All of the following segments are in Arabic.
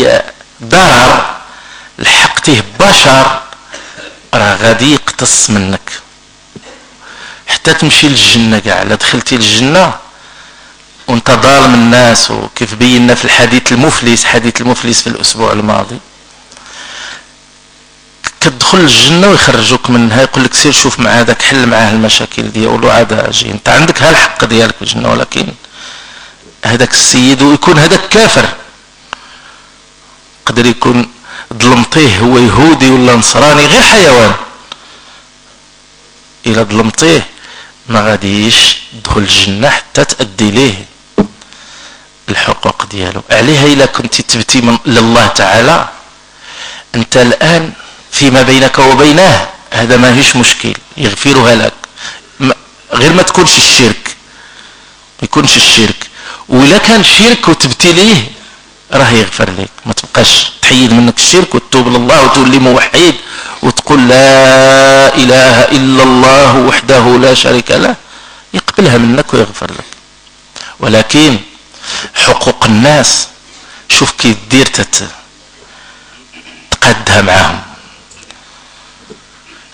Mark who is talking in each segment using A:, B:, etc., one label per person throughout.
A: اي ضرر لحقتيه بشر راه غادي يقتص منك حتى تمشي للجنة. كاع لا دخلتي للجنة وانت ظالم الناس، وكيف بينا في الحديث المفلس، حديث المفلس في الاسبوع الماضي، كتدخل الجنة ويخرجوك منها، يقول لك سير شوف مع هذاك حل معاه المشاكل ديالو عاد اجي، انت عندك ها الحق ديالك في الجنة، ولكن هذاك السيد ويكون هذاك كافر، قدر يكون ظلمتيه هو يهودي ولا نصراني غير حيوان، الى ظلمتيه ما غاديش تدخل الجنة حتى تأدي ليه الحقوق ديالو عليها. الى كنت تبتي من لله تعالى انت الان فيما بينك وبينه هذا ما هيش مشكل، يغفرها لك، غير ما تكونش الشرك، ما يكونش الشرك، ولا كان شرك وتبتي ليه راه يغفر لك، ما تبقاش تحيد منك الشرك وتتوب لله وتولي موحد وتقول لا اله الا الله وحده لا شريك له، يقبلها منك ويغفر لك. ولكن حقوق الناس شوف كيف دير تقادها معاهم،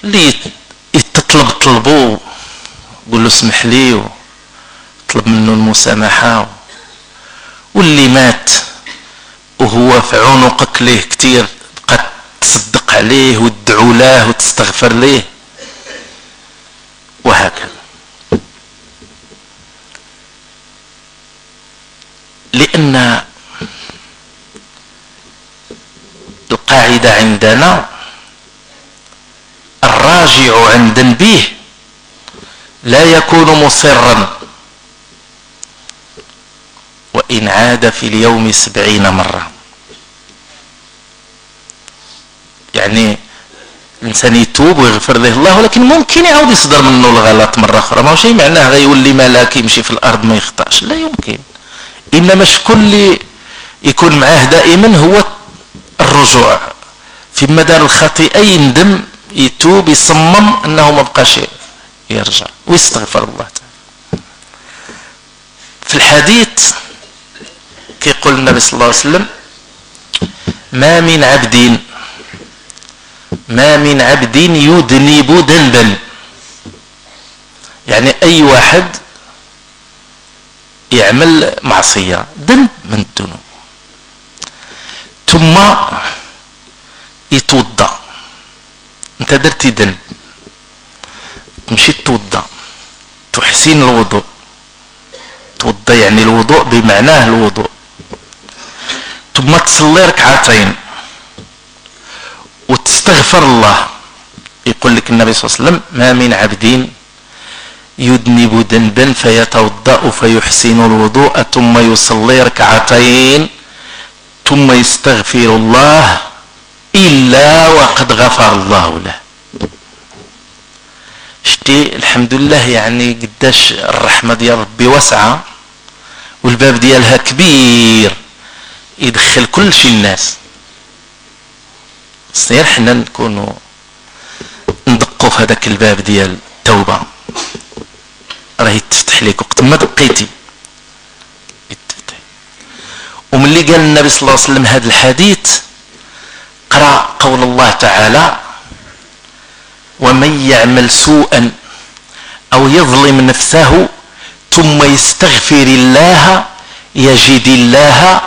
A: اللي تطلب طلبو قول له اسمح لي وطلب منه المسامحة، واللي مات وهو في عنقك ليه كتير بقى تصدق عليه وتدعو له وتستغفر ليه، وهكذا. لأن القاعدة عندنا الراجع عن ذنبه لا يكون مصرا وإن عاد في اليوم 70 مرة. يعني الإنسان يتوب ويغفر له الله، ولكن ممكن يعود يصدر منه الغلط مرة أخرى، ما هو شيء معناه غيولي ملاك يمشي في الأرض ما يخطأش، لا يمكن. إنما شكون اللي يكون معاه دائما هو الرجوع في مدار الخطيئة، يندم يتوب يصمم أنه ما بقاش يرجع ويستغفر الله تعالى. في الحديث كيقول النبي صلى الله عليه وسلم ما من عبد يذنب ذنبا، يعني أي واحد يعمل معصية ذنب من الذنوب ثم يتوضا، انت درتي ذنب تمشي تتوضا تحسين الوضوء، توضا يعني الوضوء بمعناه الوضوء، ثم تصلي ركعتين وتستغفر الله. يقول لك النبي صلى الله عليه وسلم ما من عبد يذنب ذنبا فيتوضا فيحسن الوضوء ثم يصلي ركعتين ثم يستغفر الله إلا وقد غفر الله له. شتي الحمد لله يعني قداش الرحمة ديال ربي واسعة والباب ديالها كبير يدخل كل شيء الناس. صير حنا نكونوا ندقوا في هذاك الباب ديال التوبة، راه يتفتح لك وقت ما دقيتي يتفتح. وملي قال النبي صلى الله عليه وسلم هذا الحديث قرأ قول الله تعالى ومن يعمل سوءا أو يظلم نفسه ثم يستغفر الله يجد الله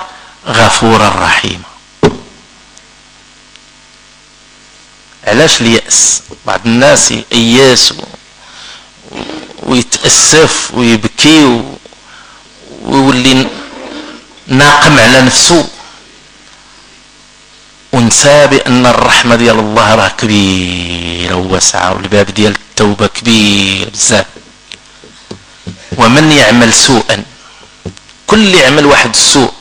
A: غفورا رحيما. علاش اليأس؟ بعض الناس ييأس ويتأسف ويبكي ويولي ناقم على نفسه ونسى بأن الرحمة ديال الله راه كبيرة وواسعة والباب ديال التوبة كبير بزاف. ومن يعمل سوءا، كل يعمل واحد سوء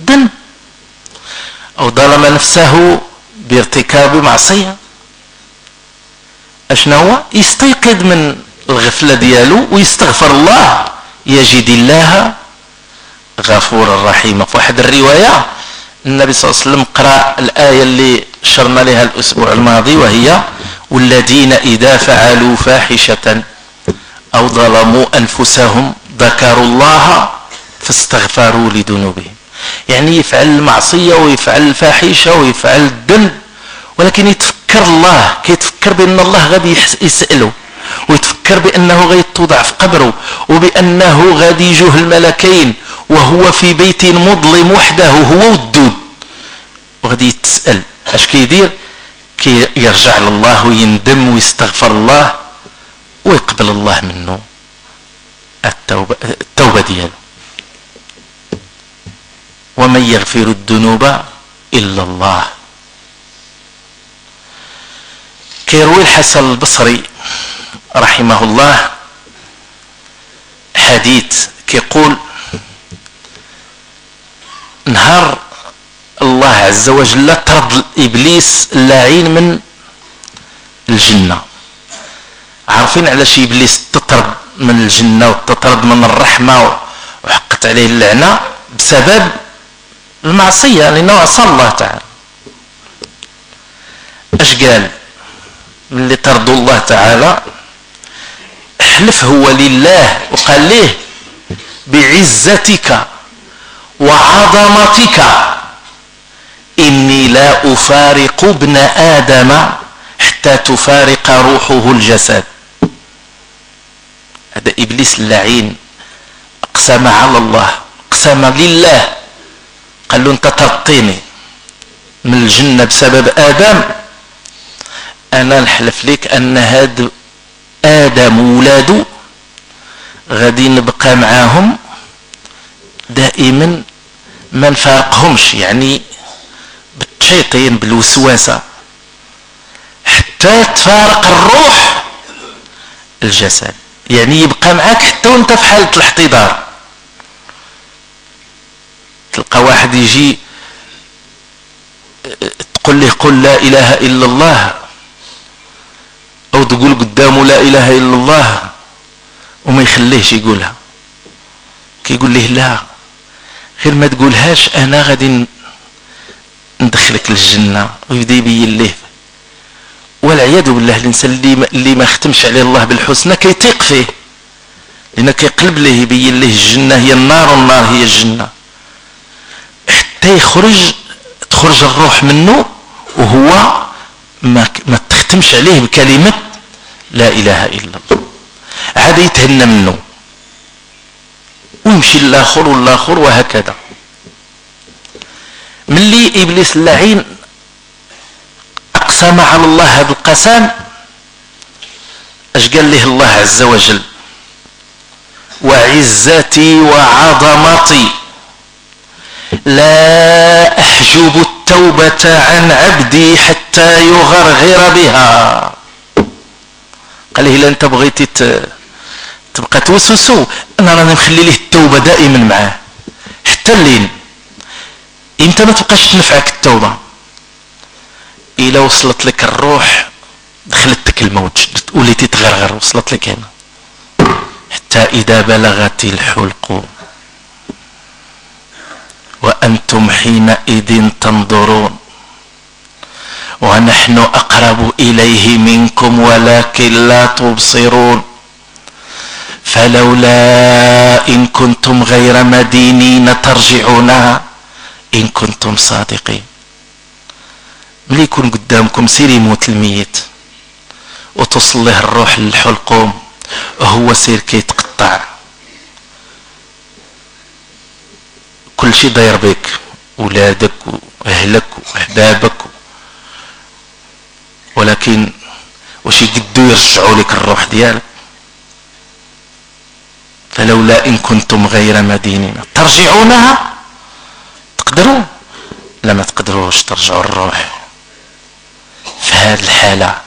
A: ذنب أو ظلم نفسه بارتكاب معصية، اشنا هو يستيقظ من الغفلة ديالو ويستغفر الله يجد الله غفورا رحيما. في واحد الرواية النبي صلى الله عليه وسلم قرأ الآية اللي شرنا لها الأسبوع الماضي وهي والذين إذا فعلوا فاحشة أو ظلموا أنفسهم ذكروا الله فاستغفروا لذنوبهم يعني يفعل المعصية ويفعل الفاحشة ويفعل الذنب، ولكن يتفكر الله، كيتفكر بأن الله غادي يسأله، ويتفكر بأنه غيتوضع في قبره، وبأنه غادي يجوه الملكين وهو في بيت مظلم وحده هو والدود، وغادي يتسأل اش كيدير؟ كي يرجع لله ويندم ويستغفر الله ويقبل الله منه التوبة دياله. ومن يغفر الذنوب إلا الله. كيروي الحسن البصري رحمه الله حديث كيقول نهار الله عز وجل طرد إبليس اللعين من الجنة. عارفين علاش إبليس تطرد من الجنة وتطرد من الرحمة وحقت عليه اللعنة؟ بسبب المعصية، لأنه عصى الله تعالى. اش قال ملي طردوا الله تعالى؟ حلف هو لله وقال ليه بعزتك وعظمتك إني لا أفارق ابن آدم حتى تفارق روحه الجسد. هذا إبليس اللعين أقسم على الله، أقسم لله، قال له أنت طردتني من الجنة بسبب آدم، أنا نحلف لك أن هاد آدم وولاده غادي نبقى معاهم دائما ما نفارقهمش، يعني بالتشيطين بالوسواسة، حتى تفارق الروح الجسد، يعني يبقى معك حتى وانت في حالة الاحتضار. تلقى واحد يجي تقول له قل لا إله إلا الله، أو تقول قدامه لا إله إلا الله وما يخليهش يقولها، كيقول له لا غير ما تقولهاش أنا غادي ندخلك للجنة، ويبدا يبين له. والعياذ بالله الإنسان اللي ما ختمش عليه الله بالحسنى كيتيق فيه، لأنه كيقلب له يبين له الجنة هي النار والنار هي الجنة، حتى تخرج الروح منه وهو ما تختمش عليه بكلمة لا إله إلا الله، عاد يتهنى منه ويمشي للآخر والآخر وهكذا. ملي إبليس اللعين أقسم على الله هذا القسم، اش قال له الله عز وجل؟ وعزتي وعظمتي لا أحجب التوبة عن عبدي حتى يغرغر بها. قال له إلا أنت بغيتي تبقى توسوسو، أنا راني مخلي له التوبة دائما معاه حتى اللين. إمتى ما تبقاش تنفعك التوبة؟ إلا وصلت لك الروح دخلتك الموت وليتي تغرغر، وصلت لك هنا حتى إذا بلغت الحلق وأنتم حينئذ تنظرون ونحن أقرب إليه منكم ولكن لا تبصرون فلولا إن كنتم غير مدينين ترجعونها إن كنتم صادقين. ملي يكون قدامكم سير يموت الميت وتصل له الروح للحلقوم وهو سير كيتقطع، كل شيء داير بك، ولادك واهلك واحبابك، ولكن واش يقدوا يرجعوا لك الروح ديالك؟ فلولا إن كنتم غير مدينين ترجعونها، تقدروا؟ لا ما تقدروش ترجعوا الروح في هذه الحالة.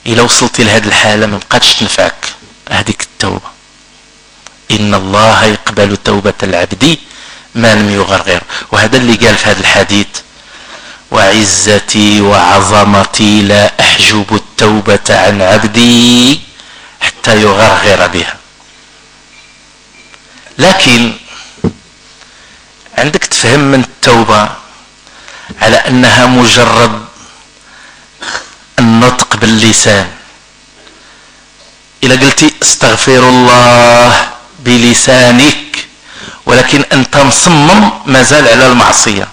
A: إلا وصلتي لهذه الحالة ما بقاتش تنفعك هذيك التوبة. إن الله يقبل توبة العبد ما لم يغرغر، وهذا اللي قال في هذا الحديث وعزتي وعظمتي لا أحجب التوبة عن عبدي حتى يغرغر بها. لكن عندك تفهم من التوبة على أنها مجرد النطق باللسان. إذا قلتي استغفر الله بلسانك ولكن انت مصمم مازال على المعصية،